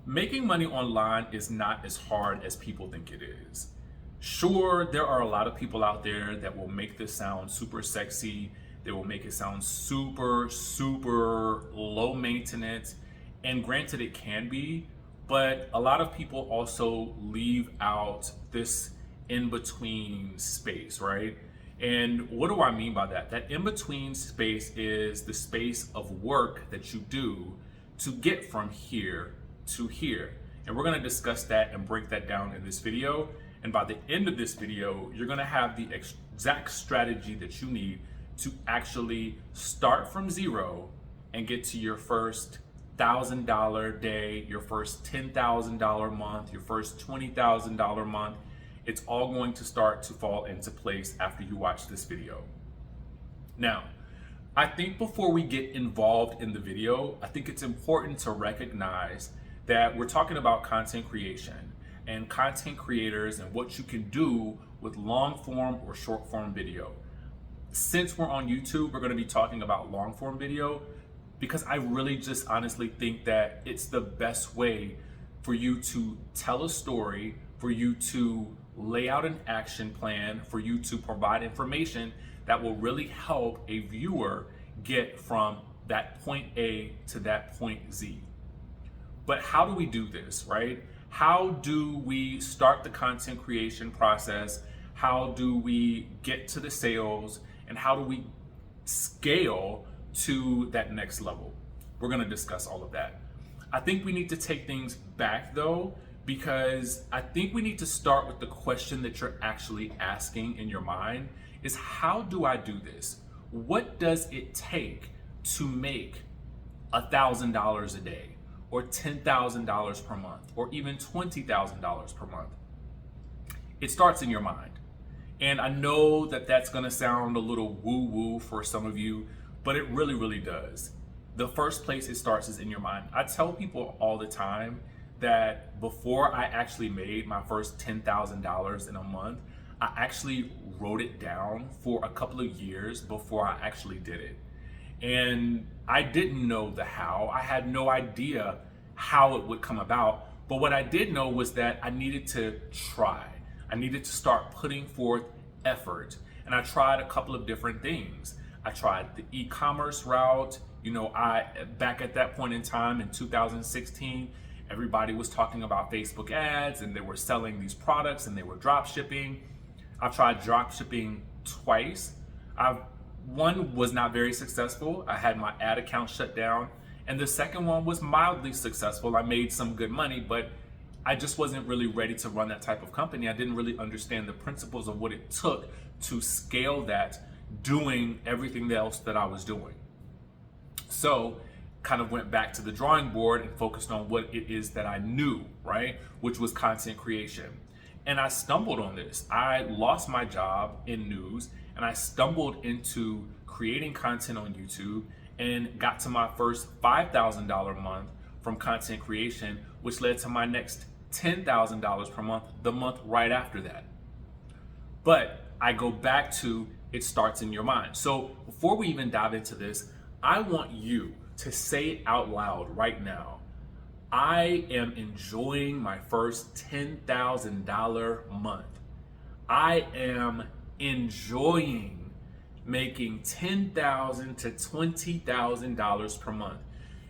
Making money online is not as hard as people think it is. Sure, there are a lot of people out there that will make this sound super sexy. They will make it sound super, super low maintenance. And granted, it can be, but a lot of people also leave out this in between space, right? And what do I mean by that? That in between space is the space of work that you do to get from here to here. And we're gonna discuss that and break that down in this video. And by the end of this video, you're gonna have the exact strategy that you need to actually start from zero and get to your first $1,000 day, your first $10,000 month, your first $20,000 month. It's all going to start to fall into place after you watch this video. Now, I think before we get involved in the video, I think it's important to recognize that we're talking about content creation and content creators and what you can do with long form or short form video. Since we're on YouTube, we're going to be talking about long form video because I really just honestly think that it's the best way for you to tell a story, for you to lay out an action plan, for you to provide information that will really help a viewer get from that point A to that point Z. But how do we do this, right? How do we start the content creation process? How do we get to the sales? And how do we scale to that next level? We're gonna discuss all of that. I think we need to take things back though, because I think we need to start with the question that you're actually asking in your mind is how do I do this? What does it take to make $1,000 a day or $10,000 per month or even $20,000 per month? It starts in your mind. And I know that that's gonna sound a little woo-woo for some of you, but it really, really does. The first place it starts is in your mind. I tell people all the time that before I actually made my first $10,000 in a month, I actually wrote it down for a couple of years before I actually did it. And I didn't know the how. I had no idea how it would come about. But what I did know was that I needed to try. I needed to start putting forth effort. And I tried a couple of different things. I tried the e-commerce route. Back at that point in time in 2016, everybody was talking about Facebook ads and they were selling these products and they were drop shipping. I've tried drop shipping twice. One was not very successful. I had my ad account shut down. And the second one was mildly successful. I made some good money, but I just wasn't really ready to run that type of company. I didn't really understand the principles of what it took to scale that, doing everything else that I was doing. So kind of went back to the drawing board and focused on what it is that I knew, right? Which was content creation. And I stumbled on this. I lost my job in news and I stumbled into creating content on YouTube and got to my first $5,000 month from content creation, which led to my next $10,000 per month the month right after that. But I go back to it starts in your mind. So before we even dive into this, I want you to say out loud right now, I am enjoying my first $10,000 month. I am enjoying making $10,000 to $20,000 per month.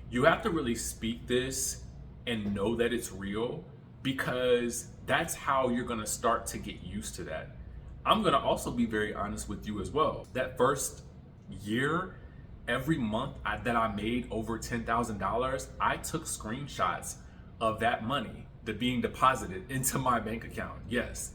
You have to really speak this and know that it's real because that's how you're gonna start to get used to that. I'm gonna also be very honest with you as well. That first year, every month that I made over $10,000, I took screenshots of that money that being deposited into my bank account. Yes,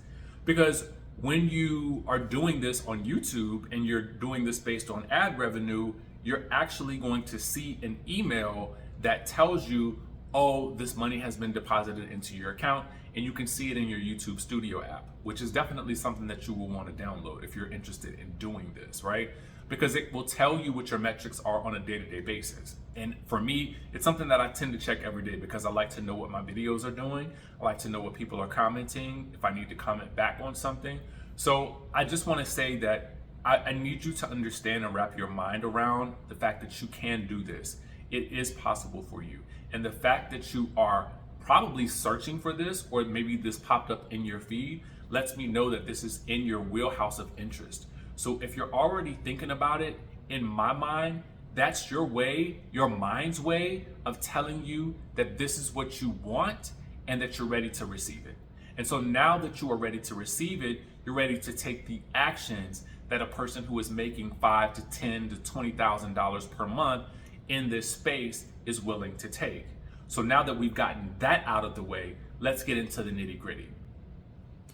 because when you are doing this on YouTube and you're doing this based on ad revenue, you're actually going to see an email that tells you, oh, this money has been deposited into your account, and you can see it in your YouTube Studio app, which is definitely something that you will want to download if you're interested in doing this, right? Because it will tell you what your metrics are on a day-to-day basis. And for me, it's something that I tend to check every day because I like to know what my videos are doing. I like to know what people are commenting, if I need to comment back on something. So I just want to say that I need you to understand and wrap your mind around the fact that you can do this. It is possible for you. And the fact that you are probably searching for this, or maybe this popped up in your feed, lets me know that this is in your wheelhouse of interest. So if you're already thinking about it, in my mind, that's your way, your mind's way of telling you that this is what you want and that you're ready to receive it. And so now that you are ready to receive it, you're ready to take the actions that a person who is making $5,000 to $10,000 to $20,000 per month in this space is willing to take. So now that we've gotten that out of the way, let's get into the nitty-gritty.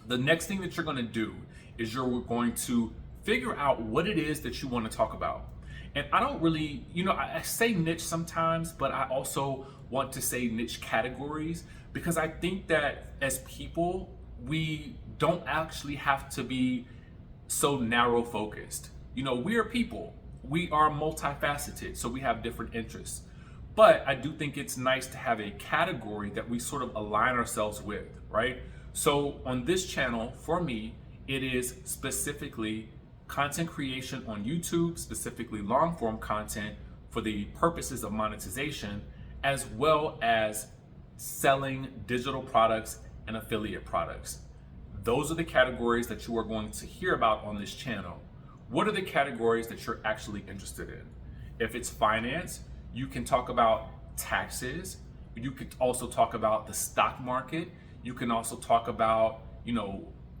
The next thing that you're going to do is you're going to figure out what it is that you want to talk about. And I don't really, I say niche sometimes, but I also want to say niche categories, because I think that as people, we don't actually have to be so narrow focused. We are people. We are multifaceted, so we have different interests. But I do think it's nice to have a category that we sort of align ourselves with, right? So on this channel, for me, it is specifically content creation on YouTube, specifically long form content for the purposes of monetization, as well as selling digital products and affiliate products. Those are the categories that you are going to hear about on this channel. What are the categories that you're actually interested in? If it's finance, you can talk about taxes. You could also talk about the stock market. You can also talk about,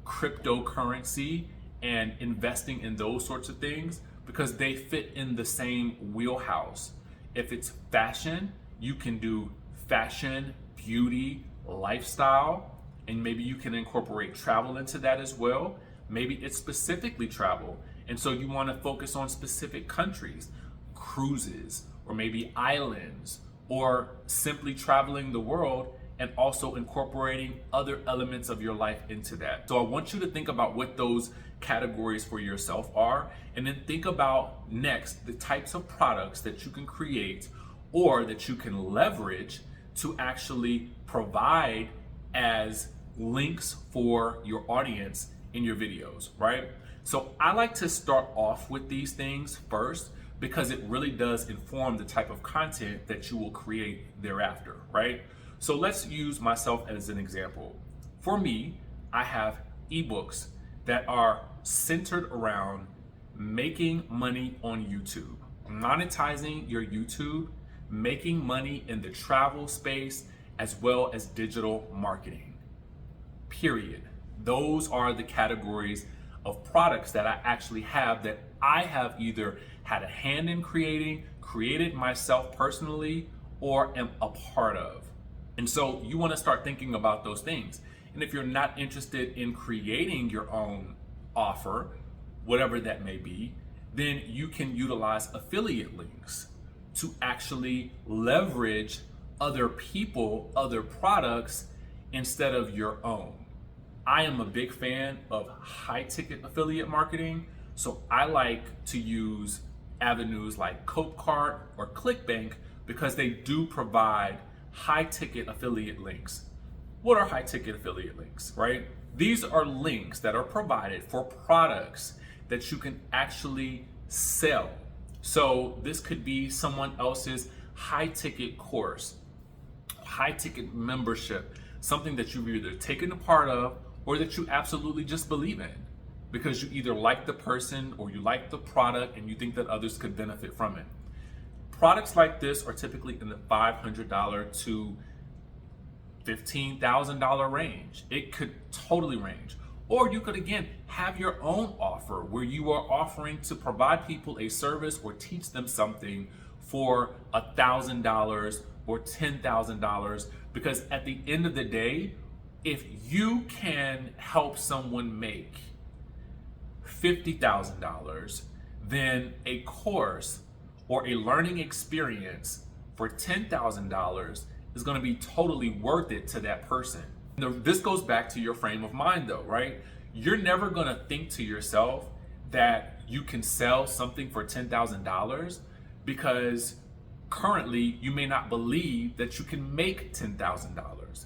cryptocurrency and investing in those sorts of things, because they fit in the same wheelhouse. If it's fashion, you can do fashion, beauty, lifestyle, and maybe you can incorporate travel into that as well. Maybe it's specifically travel, and so you want to focus on specific countries, cruises, or maybe islands, or simply traveling the world and also incorporating other elements of your life into that. So I want you to think about what those categories for yourself are, and then think about next the types of products that you can create or that you can leverage to actually provide as links for your audience in your videos, right? So I like to start off with these things first, because it really does inform the type of content that you will create thereafter, right? So let's use myself as an example. For me, I have ebooks that are centered around making money on YouTube, monetizing your YouTube, making money in the travel space, as well as digital marketing. Period. Those are the categories of products that I actually have, that I have either had a hand in created myself personally, or am a part of. And so you want to start thinking about those things. And if you're not interested in creating your own offer, whatever that may be, then you can utilize affiliate links to actually leverage other people, other products, instead of your own. I am a big fan of high ticket affiliate marketing, so I like to use avenues like Copecart or ClickBank, because they do provide high ticket affiliate links. What are high ticket affiliate links, right? These are links that are provided for products that you can actually sell. So this could be someone else's high ticket course, high ticket membership, something that you've either taken a part of or that you absolutely just believe in, because you either like the person or you like the product and you think that others could benefit from it. Products like this are typically in the $500 to $15,000 range. It could totally range. Or you could, again, have your own offer where you are offering to provide people a service or teach them something for $1,000 or $10,000. Because at the end of the day, if you can help someone make $50,000, then a course or a learning experience for $10,000 is going to be totally worth it to that person. Now, this goes back to your frame of mind though, right? You're never going to think to yourself that you can sell something for $10,000, because currently you may not believe that you can make $10,000.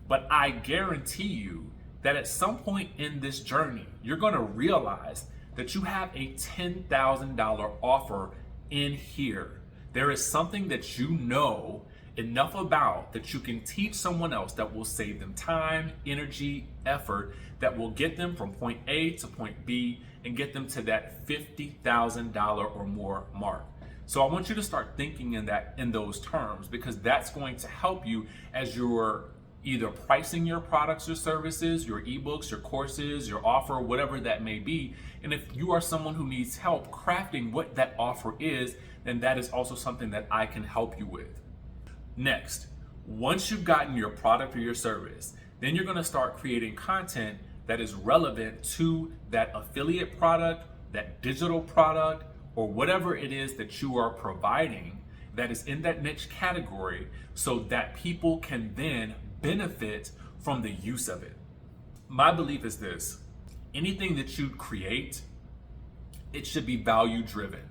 But I guarantee you that at some point in this journey, you're going to realize that you have a $10,000 offer in here. There is something that you know enough about that you can teach someone else that will save them time, energy, effort, that will get them from point A to point B and get them to that $50,000 or more mark. So I want you to start thinking in those terms, because that's going to help you as you're either pricing your products or services, your ebooks, your courses, your offer, whatever that may be. And if you are someone who needs help crafting what that offer is, then that is also something that I can help you with. Next, once you've gotten your product or your service, then you're going to start creating content that is relevant to that affiliate product, that digital product, or whatever it is that you are providing that is in that niche category, so that people can then benefit from the use of it. My belief is this: anything that you create, it should be value driven.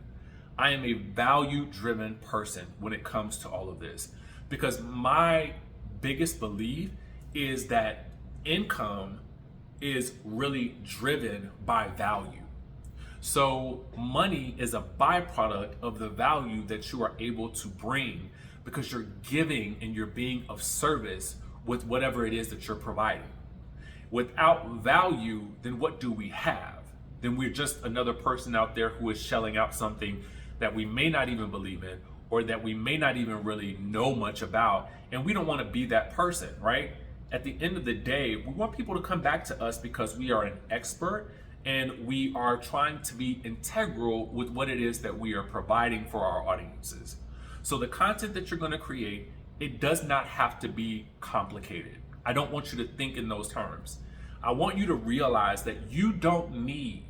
I am a value driven person when it comes to all of this, because my biggest belief is that income is really driven by value. So money is a byproduct of the value that you are able to bring, because you're giving and you're being of service with whatever it is that you're providing. Without value, then what do we have? Then we're just another person out there who is shelling out something that we may not even believe in, or that we may not even really know much about, and we don't want to be that person, right? At the end of the day, we want people to come back to us because we are an expert and we are trying to be integral with what it is that we are providing for our audiences. So the content that you're going to create, it does not have to be complicated. I don't want you to think in those terms. I want you to realize that you don't need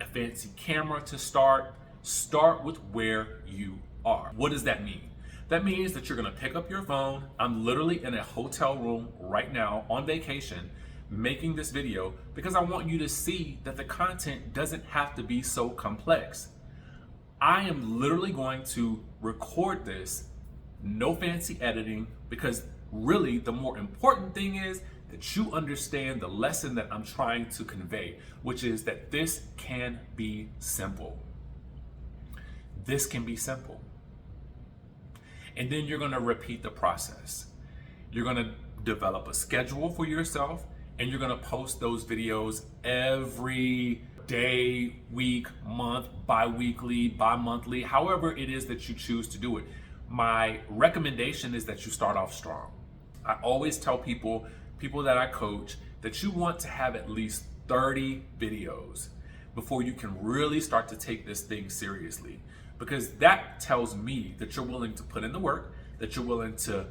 a fancy camera to start. Start with where you are. What does that mean? That means that you're going to pick up your phone. I'm literally in a hotel room right now on vacation making this video, because I want you to see that the content doesn't have to be so complex. I am literally going to record this, no fancy editing, because really the more important thing is that you understand the lesson that I'm trying to convey, which is that this can be simple. This can be simple. And then you're going to repeat the process. You're going to develop a schedule for yourself, and you're going to post those videos every day, week, month, bi-weekly, bi-monthly, however it is that you choose to do it. My recommendation is that you start off strong. I always tell people that I coach, that you want to have at least 30 videos before you can really start to take this thing seriously. Because that tells me that you're willing to put in the work, that you're willing to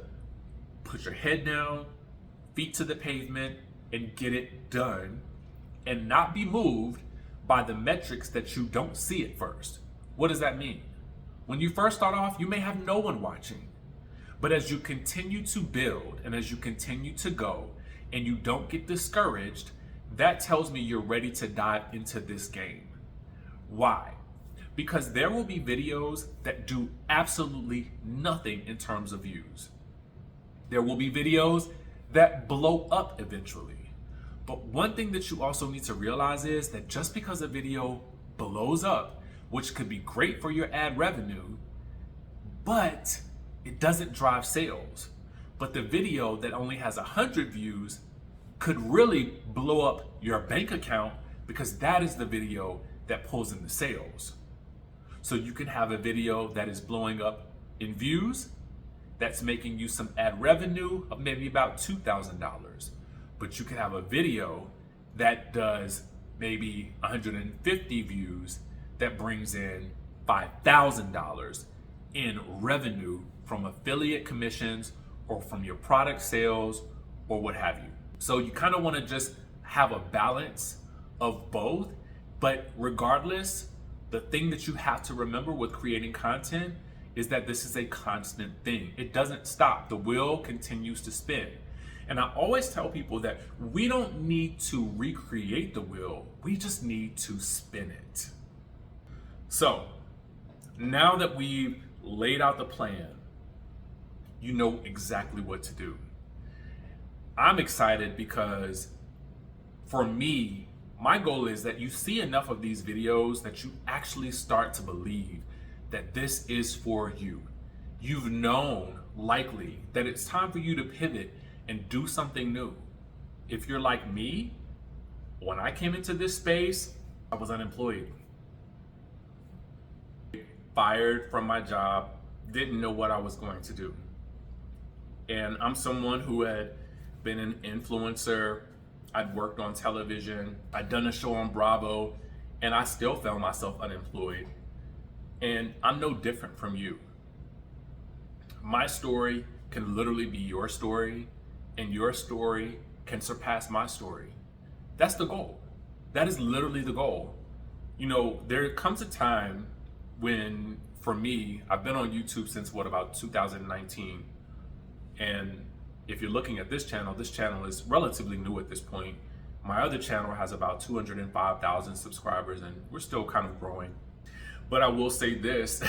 put your head down, feet to the pavement, and get it done, and not be moved by the metrics that you don't see at first. What does that mean? When you first start off, you may have no one watching. But as you continue to build and as you continue to go and you don't get discouraged, that tells me you're ready to dive into this game. Why? Because there will be videos that do absolutely nothing in terms of views. There will be videos that blow up eventually. But one thing that you also need to realize is that just because a video blows up, which could be great for your ad revenue, but it doesn't drive sales. But the video that only has 100 views could really blow up your bank account, because that is the video that pulls in the sales. So you can have a video that is blowing up in views, that's making you some ad revenue of maybe about $2,000. But you can have a video that does maybe 150 views that brings in $5,000 in revenue from affiliate commissions or from your product sales or what have you. So you kind of want to just have a balance of both. But regardless, the thing that you have to remember with creating content is that this is a constant thing. It doesn't stop. The wheel continues to spin. And I always tell people that we don't need to recreate the wheel. We just need to spin it. So now that we've laid out the plan, you know exactly what to do. I'm excited because for me, my goal is that you see enough of these videos that you actually start to believe that this is for you. You've known likely that it's time for you to pivot and do something new. If you're like me, when I came into this space, I was unemployed, fired from my job, didn't know what I was going to do. And I'm someone who had been an influencer. I'd worked on television, I'd done a show on Bravo, and I still found myself unemployed. And I'm no different from you. My story can literally be your story, and your story can surpass my story. That's the goal. That is literally the goal. You know, there comes a time when, for me, I've been on YouTube since about 2019. And if you're looking at this channel is relatively new at this point. My other channel has about 205,000 subscribers, and we're still kind of growing. But I will say this,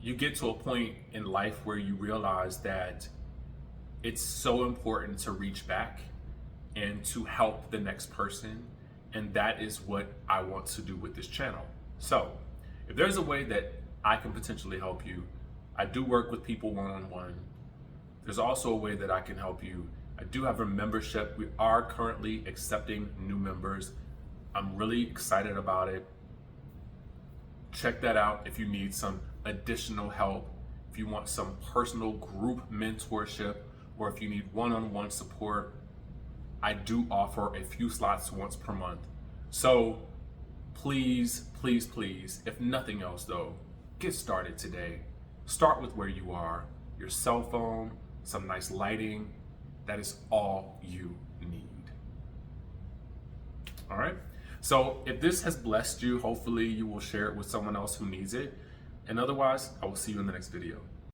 you get to a point in life where you realize that it's so important to reach back and to help the next person. And that is what I want to do with this channel. So if there's a way that I can potentially help you, I do work with people one-on-one. There's also a way that I can help you. I do have a membership. We are currently accepting new members. I'm really excited about it. Check that out if you need some additional help, if you want some personal group mentorship, or if you need one-on-one support. I do offer a few slots once per month. So please, please, please, if nothing else though, get started today. Start with where you are, your cell phone, some nice lighting. That is all you need. All right. So if this has blessed you, hopefully you will share it with someone else who needs it. And otherwise, I will see you in the next video.